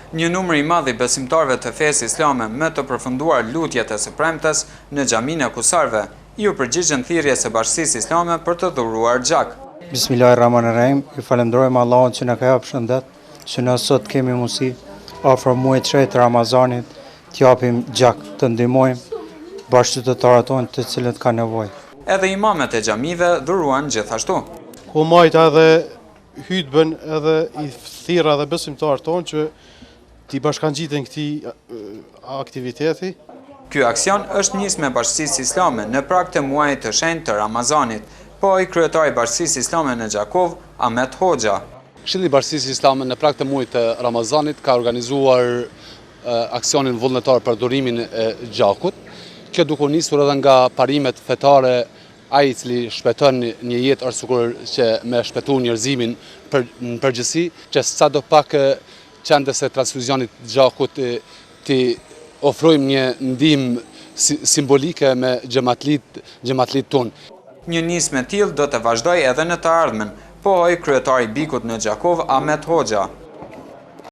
Një numër I madh I besimtarëve të fesë islame me të përfunduar lutjet e së premtes në xhaminë e Kusarve ju përgjigjen thirrjes së Bashkisë Islame për të dhuruar gjak. Bismillahirrahmanirrahim, ju falenderojmë Allahun që na ka japur shëndet, që ne sot kemi mundësi afër muajit të tretë të Ramazanit të japim gjak, të ndihmojmë bashkëqytetarët tonë të cilët kanë nevojë. Edhe imamet e xhamive dhuruan gjithashtu. Ku majta edhe hutbën edhe I thirra dhe besimtarët tonë që t'i bashkangjiten këtij aktiviteti. Ky aksion është nisë me Bashkisë Islame në prag të muajit të shenjtë të Ramazanit, po I kryetari I Bashkisë Islame në Gjakov, Ahmet Hoxha. Këshilli I Bashkisë Islame në prag të muajit të Ramazanit ka organizuar aksionin vullnetar për durimin e gjakut, që duke nisur edhe nga parimet fetare, ai I cili shpëton një jetë arsukur që me shpëtu njerëzimin në përgjithësi, që sadopak qendrës së transfuzionit gjakut të ofrojmë një ndihmë simbolike me xhamatlit tonë. Një nismë e tillë do të vazhdojë edhe në të ardhmen, pohoi kryetari I Bikut në Gjakov, Ahmet Hoxha.